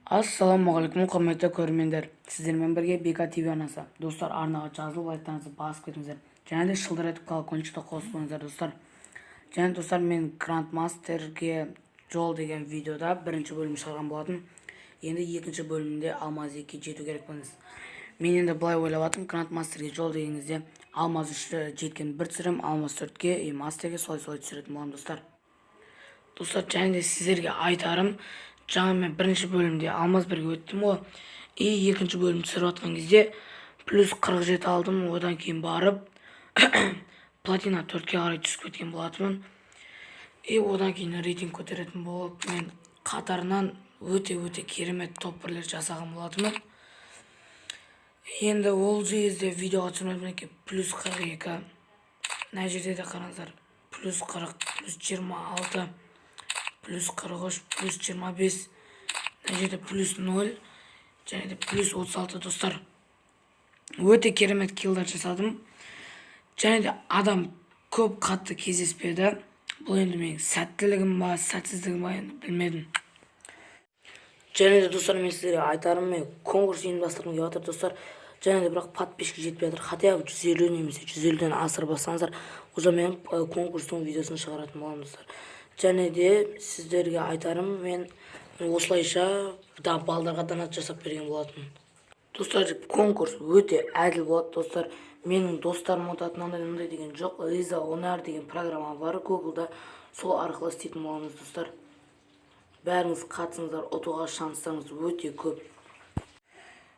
Ассалаумағалейкум құрметті көрермендер. Сіздермен бірге БК ТВ арнасы. Достар, арнаға жазылып лайктарыңызды басып кетіңіздер. Және де шылдыратып колокольчикті қосып қойыңыздар, достар. Және достар, мен грандмастерге жол деген видеода бірінші бөлім шығарған болатын. Енді екінші бөлімінде алмаз-2 жету керек болыңыз. Мен енді былай ойлап жатырмын, грандмастерге жол дегеніңізде алмаз 3 жеткен бір түсірем, алмаз 4-ге, мастерге солай түсіретін боламын, достар. Достар, және де сіздерге айтарым, жаңа мен бірінші бөлімде алмаз 1-ге өттім ғой. Екінші бөлім түсіріп жатқан кезде плюс 47 алдым, одан кейін барып платина 4-ге қарай түсіп кеткен болатынмын. Одан кейін рейтинг көтеретін болып, мен қатарынан өте керемет топ-1-лер жасаған болатынмын. Енді ол жерде видеоға түсірмедім, плюс 42. Мына жерде де қараңыздар, плюс 40, плюс 26, плюс 43, плюс 25, мына жерде плюс 0, және де плюс 36, достар. Өте керемет киллдар жасадым. Және де адам көп қатты кездеспеді. Бұл енді менің сәттілігім ба, сәтсіздігім ба, енді білмедім. Және де достар, мен сіздерге айтарым, мен конкурс ұйымдастырғым келіп жатыр, достар. Және де бірақ подписчик жетпей жатыр. Хотя 150 немесе 150-ден асырып бассаңыздар, уже мен конкурстың видеосын шығаратын боламын, достар. Және де сіздерге айтарым, мен осылайша балдарға донат жасап берген болатын. Достар, конкурс өте әділ болады, достар. Менің достарым ұтатын андай деген жоқ. Лиза Онар деген программа бар Google'да, сол арқылы істейтін боламыз, достар. Бәріңіз қатысыңыздар, ұтуға шанстарыңыз өте көп.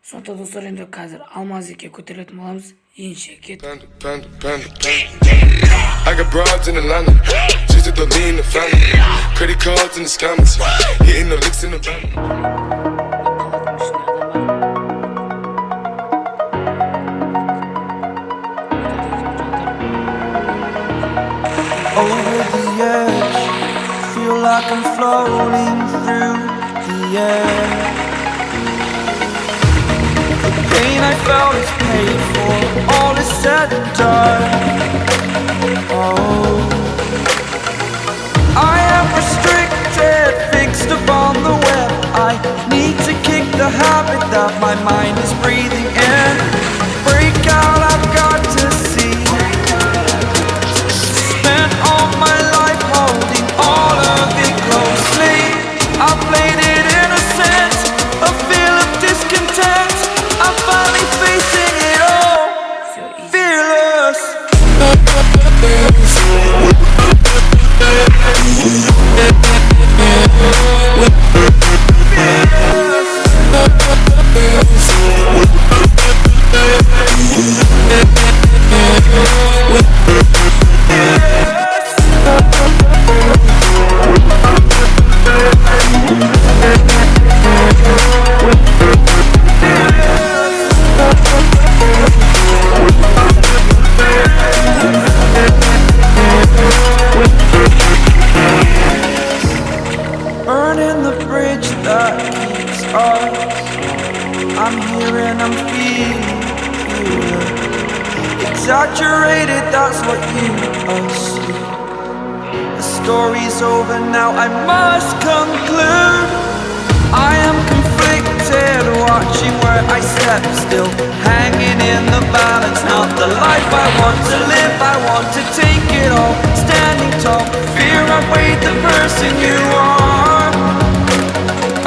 Сонда достар, енді қазір алмаз 2-ге көтерілетін боламыз. Енше кет. I got broads in Atlanta, just to lean the family. Credit cards in the scammers, hitting the licks in the van. Over the edge, feel like I'm floating through the air. The pain I felt is paid for, all is said and done. Oh, I am restricted, fixed upon the web. I need to kick the habit that my mind is breathing in. Break out, I've got to see. Spent all my life holding all of it closely. I played it innocent, a feel of discontent. I'm finally facing it all, fearless. Burning the bridge that keeps us. I'm here and I'm feeling exaggerated, that's what you assume. The story's over now, I must conclude. I am conflicted, watching where I step still, hanging in the balance. Not the life I want to live, I want to take it all. Standing tall, fear outweighed the person you are.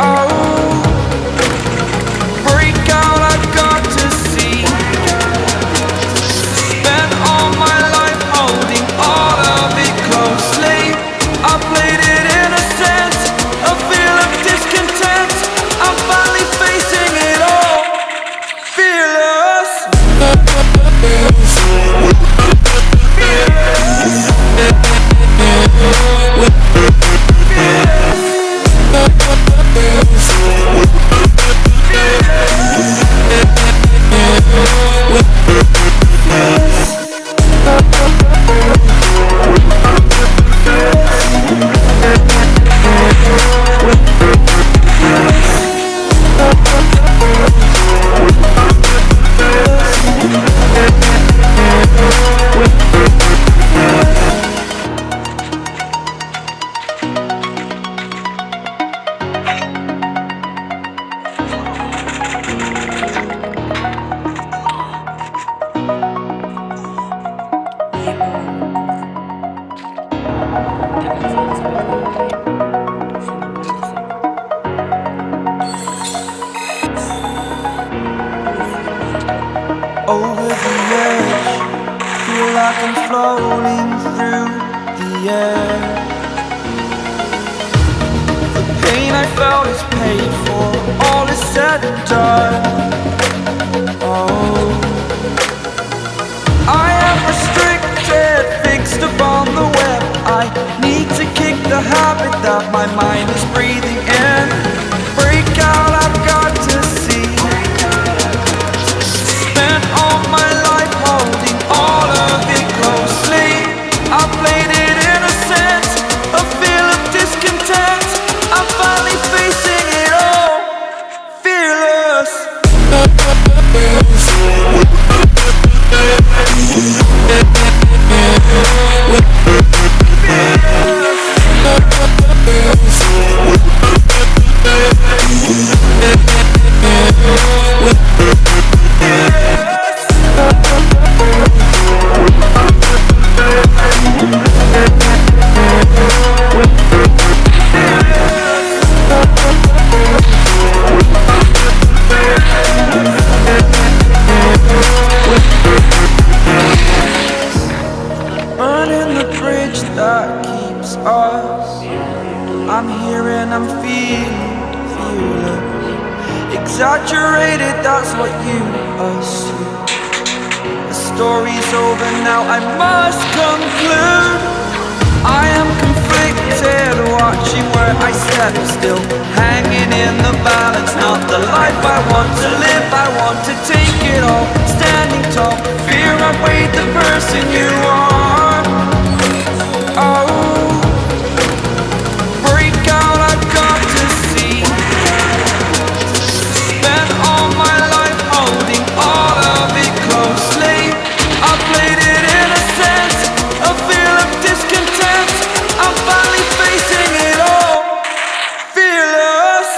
Oh, break out, I've got to see. Spent all my life holding all of it closely. I played it innocent, a feel of discontent. I'm finally facing it all, fearless. Fearless. is paid for, all is said and done. Oh, I am restricted, fixed upon the web. I need to kick the habit that my mind is breathing in. Break out, I've got to see. Spent all my life holding all of it closely. I played it innocent, a feel of discontent. I'm finally facing it all, fearless. Burning the bridge that keeps us. I'm here and I'm feeling exaggerated, that's what you assume. The story's over now, I must conclude. I am conflicted, watching where I step still, hanging in the balance. Not the life I want to live, I want to take it all. Standing tall, fear I weighed the person you are. Oh, break out, I've got to see. Spent all my life holding all of it closely. I played it innocent, a feel of discontent. I'm finally facing it all, fearless.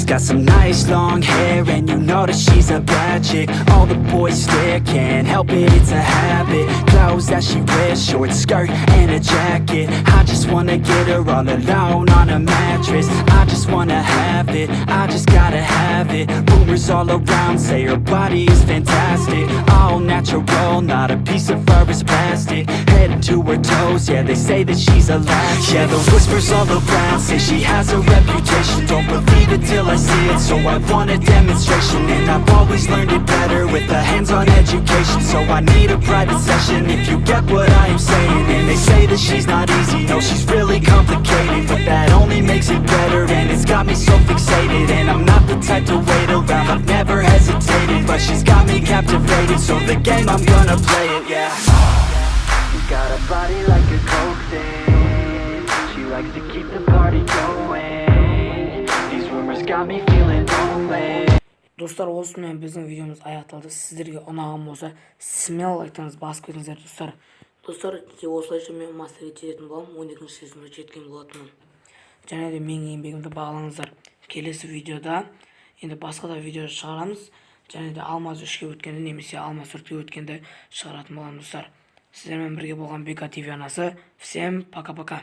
got some nice long hair, and you know that she's a bad chick. All the boys stare, can't help it, it's a habit. Clothes that she wears, short skirt and a jacket. I just wanna get her all alone on a mattress. I just wanna have it, I just gotta have it. Rumors all around say her body is fantastic. All natural, not a piece of fur is plastic. Head to her toes, yeah, they say that she's a latch. Yeah, the whispers all around say she has a reputation. Don't believe it till I see it, so I want a demonstration. And I've always learned it better with a hands-on education. So I need a private session if you get what I am saying. And they say that she's not easy, no, she's really complicated. But that only makes it better, and it's got me so fixated. And I'm not the type to wait around, I've never hesitated. But she's got me captivated, so the game, I'm gonna play it, yeah. You got a body like a coke thing. She likes to keep the party going. These rumors got me feeling lonely. Достар, осымен біздің видеомыз аяқталды. Сіздерге ұнаған болса, смело лайктарыңызды басып кетіңіздер, достар. Достар, осылайша мен мастерге жететін боламын, 12-ші сезонға жеткен болатынмын. Және де менің еңбегімді бағалаңыздар. Келесі видеода енді басқа да видео шығарамыз. Және де алмаз 3-ке өткенде немесе алмаз 4-ке өткенде шығаратын боламын, достар. Сіздермен бірге болған БК ТВ арнасы. Всем пока-пока.